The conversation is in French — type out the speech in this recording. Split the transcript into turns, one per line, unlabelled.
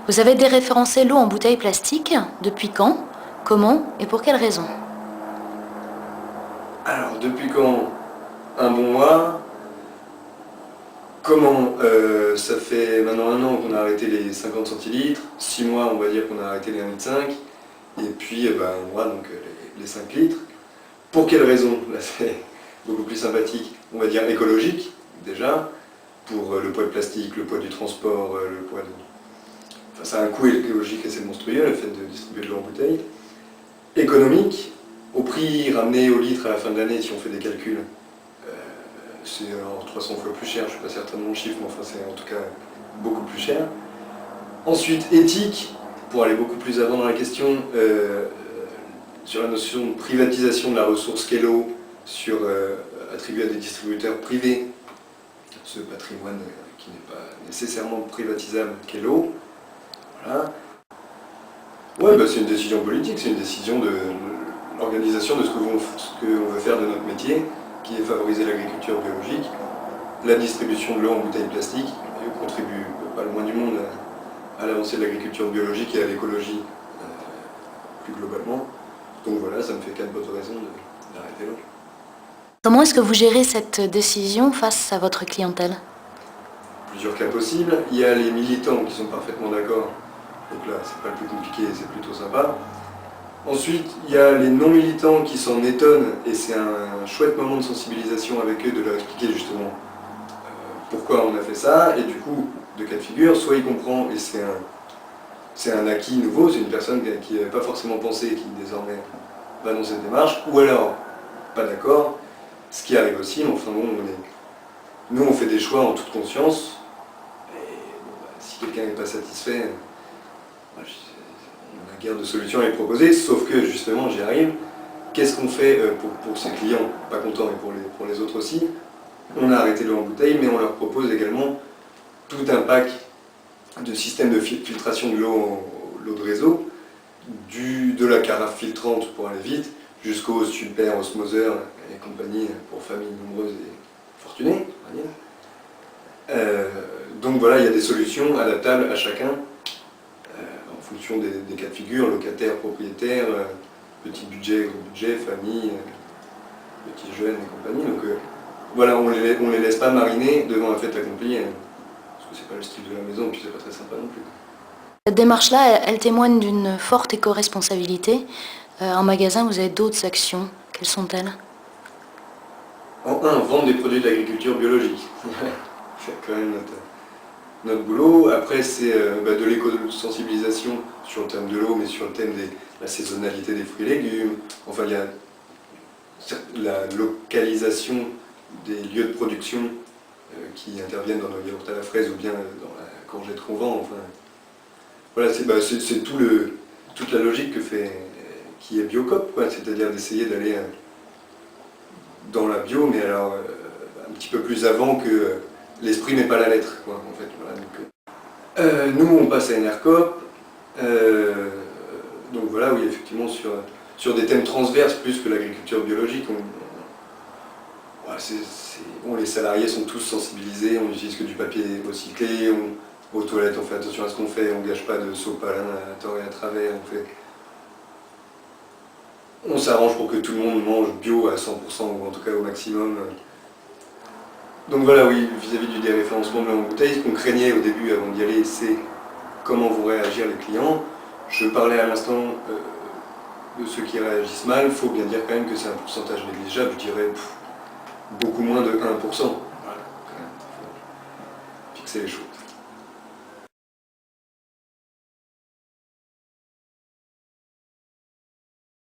Vous avez déréférencé l'eau en bouteille plastique. Depuis quand? Comment et pour quelles raisons?
Alors, depuis quand? Un bon mois. Comment? Ça fait maintenant 1 an qu'on a arrêté les 50 centilitres. 6 mois, on va dire qu'on a arrêté les 1,5 litre. Et puis, 1 mois, donc les 5 litres. Pour quelles raisons? Là, c'est beaucoup plus sympathique. On va dire écologique, déjà. Pour le poids de plastique, le poids du transport, le poids de... Enfin, ça a un coût écologique assez monstrueux, le fait de distribuer de l'eau en bouteille. Économique, au prix ramené au litre à la fin de l'année, si on fait des calculs, c'est 300 fois plus cher, je ne suis pas certain de mon chiffre, mais enfin c'est en tout cas beaucoup plus cher. Ensuite, éthique, pour aller beaucoup plus avant dans la question, sur la notion de privatisation de la ressource qu'est l'eau, sur attribuer à des distributeurs privés ce patrimoine qui n'est pas nécessairement privatisable qu'est l'eau. Voilà. Ouais, c'est une décision politique, c'est une décision de l'organisation de ce que l'on veut faire de notre métier, qui est favoriser l'agriculture biologique, la distribution de l'eau en bouteilles plastiques, et on contribue pas le moins du monde à l'avancée de l'agriculture biologique et à l'écologie plus globalement. Donc voilà, ça me fait 4 bonnes raisons d'arrêter l'eau.
Comment est-ce que vous gérez cette décision face à votre clientèle?
Plusieurs cas possibles. Il y a les militants qui sont parfaitement d'accord, donc là c'est pas le plus compliqué, c'est plutôt sympa. Ensuite, il y a les non-militants qui s'en étonnent, et c'est un chouette moment de sensibilisation avec eux de leur expliquer justement pourquoi on a fait ça, et du coup, de cas de figure, soit il comprend, et c'est un acquis nouveau, c'est une personne qui n'avait pas forcément pensé et qui désormais va dans cette démarche, ou alors pas d'accord, ce qui arrive aussi, mais enfin bon, nous on fait des choix en toute conscience, et si quelqu'un n'est pas satisfait, on a guère de solutions à lui proposer, sauf que justement j'y arrive. Qu'est-ce qu'on fait pour ces clients pas contents et pour les autres aussi? On a arrêté l'eau en bouteille, mais on leur propose également tout un pack de systèmes de filtration de l'eau de réseau, de la carafe filtrante pour aller vite, jusqu'au super osmoseur et compagnie pour familles nombreuses et fortunées. Donc voilà, il y a des solutions adaptables à chacun, en fonction des cas de figure, locataire, propriétaire, petit budget, gros budget, famille, petits jeunes et compagnie. Donc voilà, on les laisse pas mariner devant un fait accompli, parce que c'est pas le style de la maison, et puis c'est pas très sympa non plus.
Cette démarche-là, elle témoigne d'une forte éco-responsabilité. En magasin, vous avez d'autres actions. Quelles sont-elles?
En un, vendre des produits de l'agriculture biologique. C'est quand même notre boulot. Après, c'est de l'éco-sensibilisation sur le thème de l'eau, mais sur le thème de la saisonnalité des fruits et légumes. Enfin, il y a la localisation des lieux de production qui interviennent dans nos yaourts à la fraise ou bien dans la courgette qu'on vend. Enfin, voilà, c'est toute la logique qui est Biocop, c'est-à-dire d'essayer d'aller dans la bio, mais alors un petit peu plus avant que l'esprit n'est pas la lettre, quoi, en fait. Voilà, donc, nous, on passe à NRCOP, donc voilà, oui, effectivement, sur des thèmes transverses plus que l'agriculture biologique, les salariés sont tous sensibilisés, on n'utilise que du papier recyclé, aux toilettes on fait attention à ce qu'on fait, on ne gâche pas de sopalin à tort et à travers, on s'arrange pour que tout le monde mange bio à 100% ou en tout cas au maximum. Donc voilà, oui, vis-à-vis du déréférencement de l'eau en bouteille, ce qu'on craignait au début avant d'y aller, c'est comment vont réagir les clients. Je parlais à l'instant de ceux qui réagissent mal, il faut bien dire quand même que c'est un pourcentage négligeable, je dirais beaucoup moins de 1%. Voilà, quand même, il faut fixer les choses.